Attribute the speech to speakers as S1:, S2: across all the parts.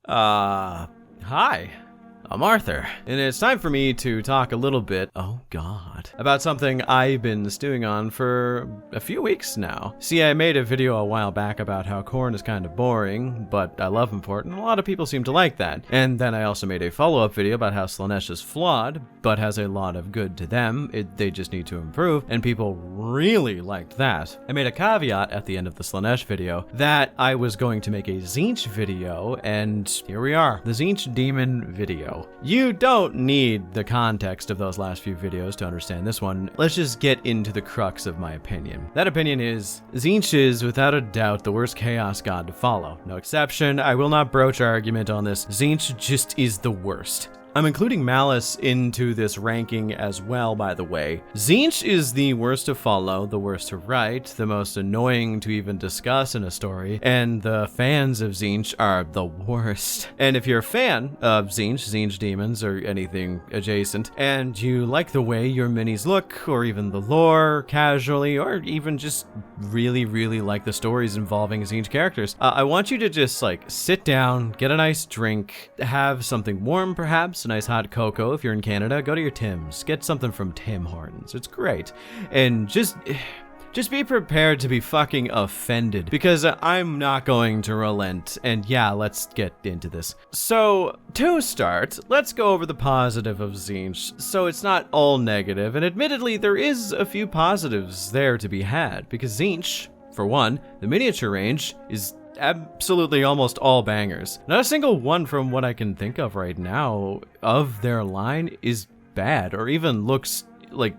S1: Hi. I'm Arthur, and it's time for me to talk a little bit, oh god, about something I've been stewing on for a few weeks now. See, I made a video a while back about how Korn is kind of boring, but I love him for it, and a lot of people seem to like that. And then I also made a follow-up video about how Tzeentch is flawed, but has a lot of good to them. They just need to improve, and people really liked that. I made a caveat at the end of the Tzeentch video that I was going to make a Tzeentch video, and here we are, the Tzeentch Demon video. You don't need the context of those last few videos to understand this one. Let's just get into the crux of my opinion. That opinion is, Tzeentch is without a doubt the worst chaos god to follow. No exception, I will not broach argument on this. Tzeentch just is the worst. I'm including Malice into this ranking as well, by the way. Tzeentch is the worst to follow, the worst to write, the most annoying to even discuss in a story, and the fans of Tzeentch are the worst. And if you're a fan of Tzeentch demons, or anything adjacent, and you like the way your minis look, or even the lore, casually, or even just really like the stories involving Tzeentch characters, I want you to just sit down, get a nice drink, have something warm perhaps, a nice hot cocoa. If you're in Canada, go to your Tim's, get something from Tim Hortons, it's great, and just be prepared to be fucking offended, because I'm not going to relent. And yeah, let's get into this. So to start, let's go over the positive of Tzeentch, so it's not all negative, and admittedly there is a few positives there to be had, because Tzeentch, for one, the miniature range is absolutely almost all bangers. Not a single one from what I can think of right now of their line is bad or even looks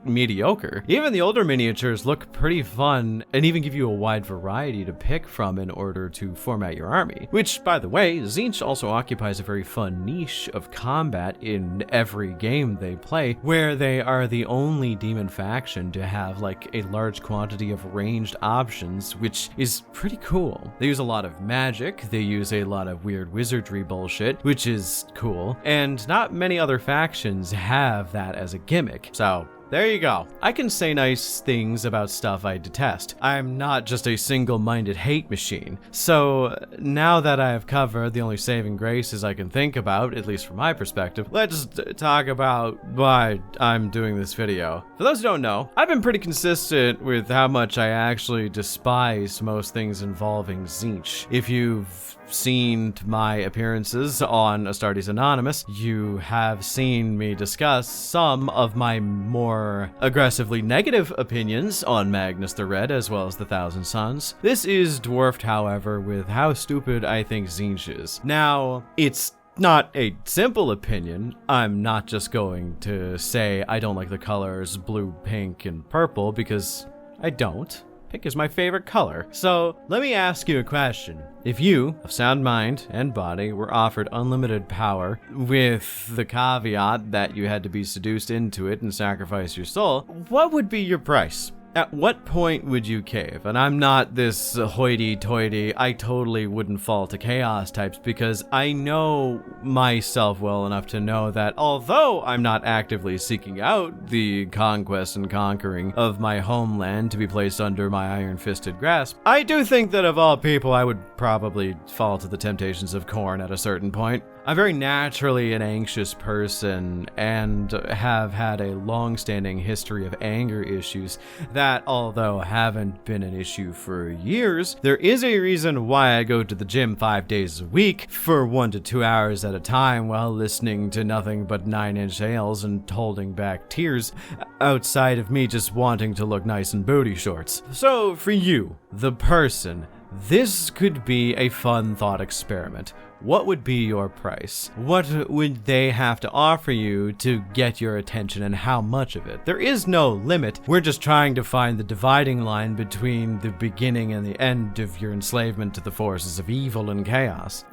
S1: mediocre. Even the older miniatures look pretty fun and even give you a wide variety to pick from in order to format your army. Which, by the way, Tzeentch also occupies a very fun niche of combat in every game they play, where they are the only demon faction to have a large quantity of ranged options, which is pretty cool. They use a lot of magic, they use a lot of weird wizardry bullshit, which is cool, and not many other factions have that as a gimmick. So there you go. I can say nice things about stuff I detest. I'm not just a single-minded hate machine. So now that I have covered the only saving graces I can think about, at least from my perspective, let's talk about why I'm doing this video. For those who don't know, I've been pretty consistent with how much I actually despise most things involving Tzeentch. If you've seen my appearances on Astartes Anonymous, you have seen me discuss some of my more aggressively negative opinions on Magnus the Red as well as the Thousand Sons. This is dwarfed, however, with how stupid I think Tzeentch is. Now, it's not a simple opinion. I'm not just going to say I don't like the colors blue, pink, and purple, because I don't. Pink is my favorite color. So let me ask you a question. If you, of sound mind and body, were offered unlimited power with the caveat that you had to be seduced into it and sacrifice your soul, what would be your price? At what point would you cave? And I'm not this hoity-toity, I totally wouldn't fall to chaos types, because I know myself well enough to know that although I'm not actively seeking out the conquest and conquering of my homeland to be placed under my iron-fisted grasp, I do think that of all people I would probably fall to the temptations of Korn at a certain point. I'm very naturally an anxious person and have had a long-standing history of anger issues that, although haven't been an issue for years, there is a reason why I go to the gym 5 days a week for 1 to 2 hours at a time while listening to nothing but 9-inch nails and holding back tears outside of me just wanting to look nice in booty shorts. So for you, the person, this could be a fun thought experiment. What would be your price? What would they have to offer you to get your attention, and how much of it? There is no limit. We're just trying to find the dividing line between the beginning and the end of your enslavement to the forces of evil and chaos.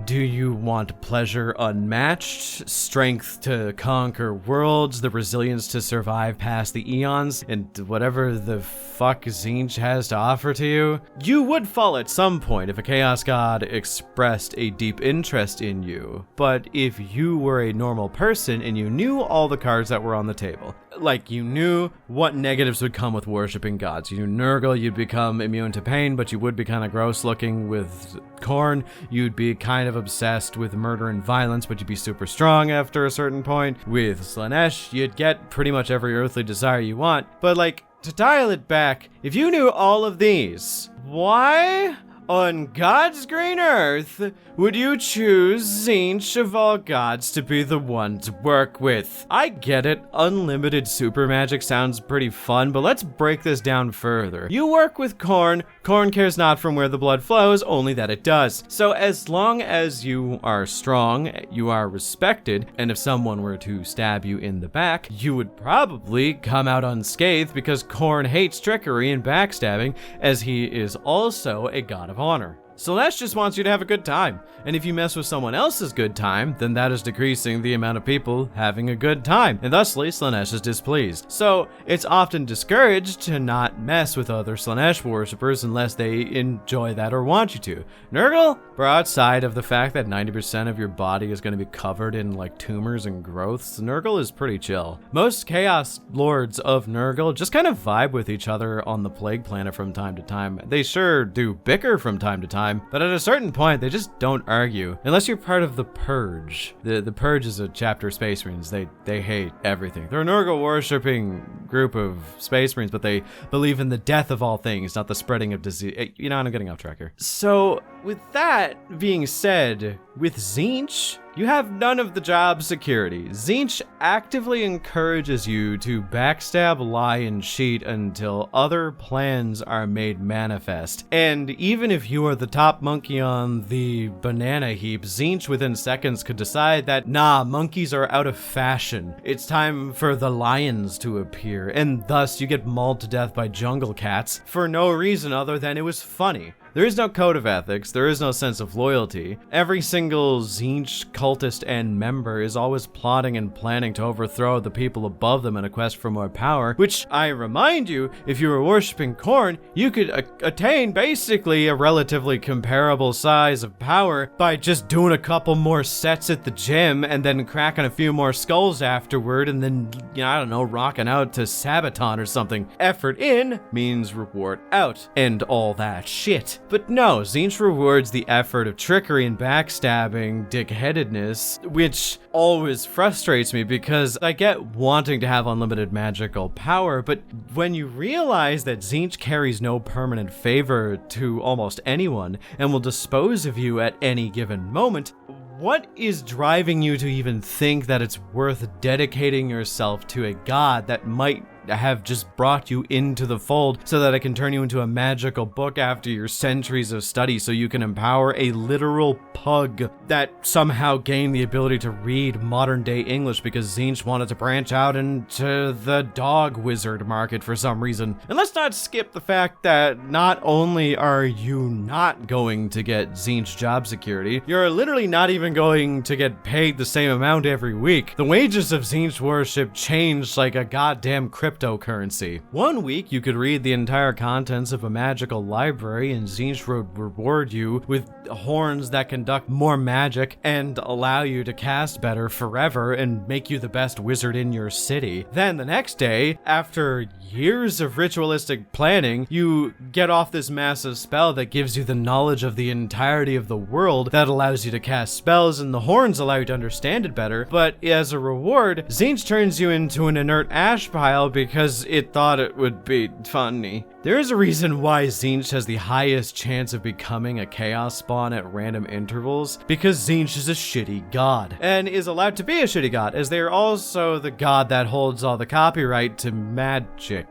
S1: Do you want pleasure unmatched, strength to conquer worlds, the resilience to survive past the eons, and whatever the fuck Tzeentch has to offer to you? You would fall at some point if a chaos god expressed a deep interest in you, but if you were a normal person and you knew all the cards that were on the table, Like, you knew what negatives would come with worshipping gods. You knew Nurgle, you'd become immune to pain, but you would be kind of gross looking. With Khorne, you'd be kind of obsessed with murder and violence, but you'd be super strong after a certain point. With Slaanesh, you'd get pretty much every earthly desire you want. But, like, to dial it back, if you knew all of these, why on God's green earth would you choose Tzeentch of all gods to be the one to work with? I get it, unlimited super magic sounds pretty fun, but let's break this down further. You work with Khorne. Khorne cares not from where the blood flows, only that it does. So as long as you are strong, you are respected, and if someone were to stab you in the back, you would probably come out unscathed because Khorne hates trickery and backstabbing, as he is also a god of honor. Slaanesh just wants you to have a good time, and if you mess with someone else's good time, then that is decreasing the amount of people having a good time, and thusly Slaanesh is displeased. So it's often discouraged to not mess with other Slaanesh worshippers unless they enjoy that or want you to. Nurgle, bro, outside of the fact that 90% of your body is going to be covered in like tumors and growths, Nurgle is pretty chill. Most Chaos Lords of Nurgle just kind of vibe with each other on the Plague Planet from time to time. They sure do bicker from time to time, but at a certain point, they just don't argue. Unless you're part of the Purge. The Purge is a chapter of Space Marines. They hate everything. They're a Nurgle-worshipping group of Space Marines, but they believe in the death of all things, not the spreading of disease. You know, I'm getting off track here. So, with that being said, with Tzeentch, you have none of the job security. Tzeentch actively encourages you to backstab, lie, and cheat until other plans are made manifest. And even if you are the top monkey on the banana heap, Tzeentch within seconds could decide that, nah, monkeys are out of fashion. It's time for the lions to appear, and thus you get mauled to death by jungle cats for no reason other than it was funny. There is no code of ethics, there is no sense of loyalty. Every single Tzeentch cultist and member is always plotting and planning to overthrow the people above them in a quest for more power, which, I remind you, if you were worshipping Khorne, you could attain basically a relatively comparable size of power by just doing a couple more sets at the gym and then cracking a few more skulls afterward and then, you know, I don't know, rocking out to Sabaton or something. Effort in means reward out, and all that shit. But no, Tzeentch rewards the effort of trickery and backstabbing, dickheadedness, which always frustrates me because I get wanting to have unlimited magical power, but when you realize that Tzeentch carries no permanent favor to almost anyone and will dispose of you at any given moment, what is driving you to even think that it's worth dedicating yourself to a god that might have just brought you into the fold so that it can turn you into a magical book after your centuries of study so you can empower a literal pug that somehow gained the ability to read modern day English because Tzeentch wanted to branch out into the dog wizard market for some reason. And let's not skip the fact that not only are you not going to get Tzeentch job security, you're literally not even going to get paid the same amount every week. The wages of Tzeentch worship changed like a goddamn cryptocurrency. 1 week, you could read the entire contents of a magical library and Tzeentch would reward you with horns that conduct more magic and allow you to cast better forever and make you the best wizard in your city. Then the next day, after years of ritualistic planning, you get off this massive spell that gives you the knowledge of the entirety of the world that allows you to cast spells, and the horns allow you to understand it better. But as a reward, Tzeentch turns you into an inert ash pile because it thought it would be funny. There is a reason why Tzeentch has the highest chance of becoming a chaos spawn at random intervals, because Tzeentch is a shitty god, and is allowed to be a shitty god, as they are also the god that holds all the copyright to magic.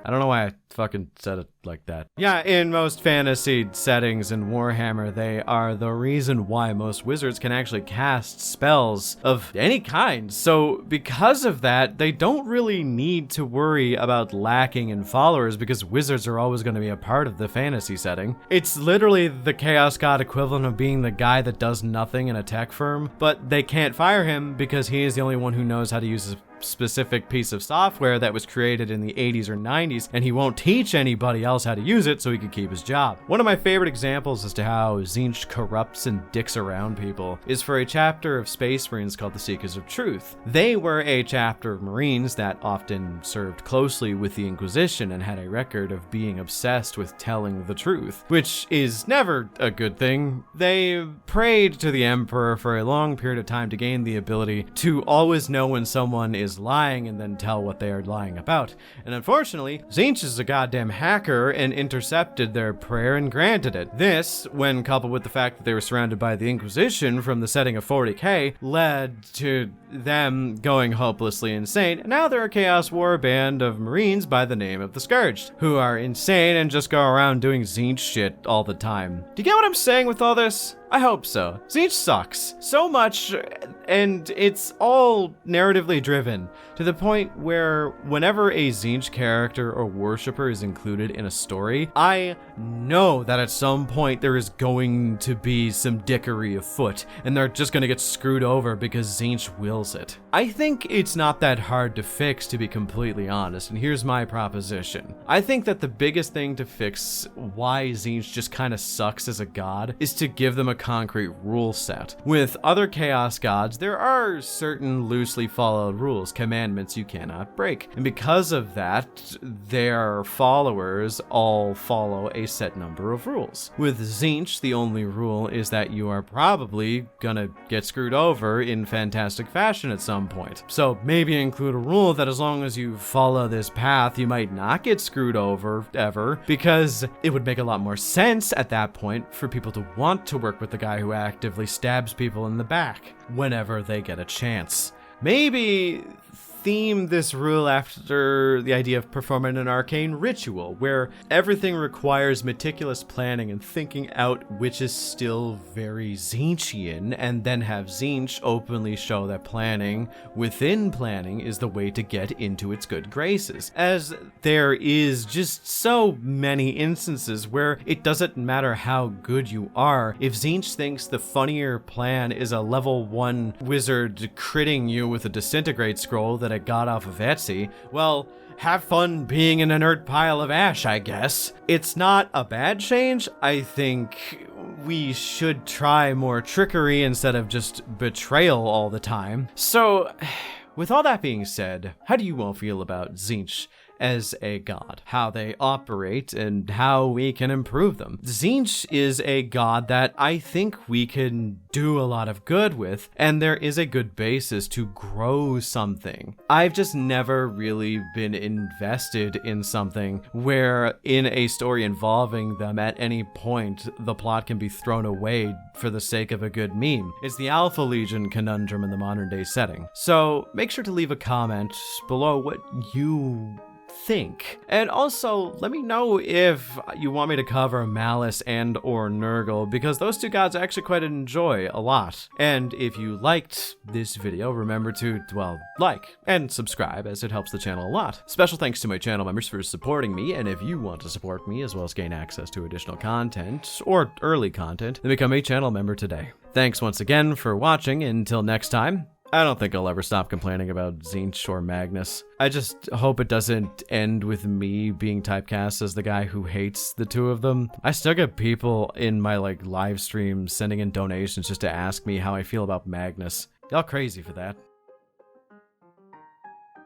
S1: I don't know why I fucking said it like that. Yeah, in most fantasy settings in Warhammer, they are the reason why most wizards can actually cast spells of any kind. So because of that, they don't really need to worry about lacking in followers because wizards are always going to be a part of the fantasy setting. It's literally the Chaos God equivalent of being the guy that does nothing in a tech firm, but they can't fire him because he is the only one who knows how to use his specific piece of software that was created in the 80s or 90s, and he won't teach anybody else how to use it so he can keep his job. One of my favorite examples as to how Tzeentch corrupts and dicks around people is for a chapter of Space Marines called the Seekers of Truth. They were a chapter of Marines that often served closely with the Inquisition and had a record of being obsessed with telling the truth, which is never a good thing. They prayed to the Emperor for a long period of time to gain the ability to always know when someone is lying and then tell what they are lying about. And unfortunately, Tzeentch is a goddamn hacker and intercepted their prayer and granted it. This, when coupled with the fact that they were surrounded by the Inquisition from the setting of 40k, led to them going hopelessly insane. And now they're a Chaos War band of Marines by the name of the Scourged, who are insane and just go around doing Tzeentch shit all the time. Do you get what I'm saying with all this? I hope so. Tzeentch sucks so much, and it's all narratively driven to the point where whenever a Tzeentch character or worshiper is included in a story, I know that at some point there is going to be some dickery afoot, and they're just gonna get screwed over because Tzeentch wills it. I think it's not that hard to fix, to be completely honest, and here's my proposition. I think that the biggest thing to fix why Tzeentch just kind of sucks as a god is to give them a concrete rule set. With other Chaos gods, there are certain loosely followed rules, commandments you cannot break. And because of that, their followers all follow a set number of rules. With Tzeentch, the only rule is that you are probably gonna get screwed over in fantastic fashion at some point. So maybe include a rule that as long as you follow this path, you might not get screwed over ever, because it would make a lot more sense at that point for people to want to work with the guy who actively stabs people in the back whenever they get a chance. Maybe theme this rule after the idea of performing an arcane ritual, where everything requires meticulous planning and thinking out, which is still very Tzeentchian, and then have Tzeentch openly show that planning within planning is the way to get into its good graces, as there is just so many instances where it doesn't matter how good you are. If Tzeentch thinks the funnier plan is a level 1 wizard critting you with a disintegrate scroll that I got off of Etsy, well, have fun being an inert pile of ash, I guess. It's not a bad change. I think we should try more trickery instead of just betrayal all the time. So, with all that being said, how do you all feel about Tzeentch as a god, how they operate, and how we can improve them? Tzeentch is a god that I think we can do a lot of good with, and there is a good basis to grow something. I've just never really been invested in something where in a story involving them at any point the plot can be thrown away for the sake of a good meme. It's the Alpha Legion conundrum in the modern day setting. So make sure to leave a comment below what you think. And also, let me know if you want me to cover Malice and or Nurgle, because those two gods I actually quite enjoy a lot. And if you liked this video, remember to, well, like and subscribe, as it helps the channel a lot. Special thanks to my channel members for supporting me, and if you want to support me as well as gain access to additional content, or early content, then become a channel member today. Thanks once again for watching. Until next time, I don't think I'll ever stop complaining about Tzeentch or Magnus. I just hope it doesn't end with me being typecast as the guy who hates the two of them. I still get people in my live streams sending in donations just to ask me how I feel about Magnus. Y'all crazy for that.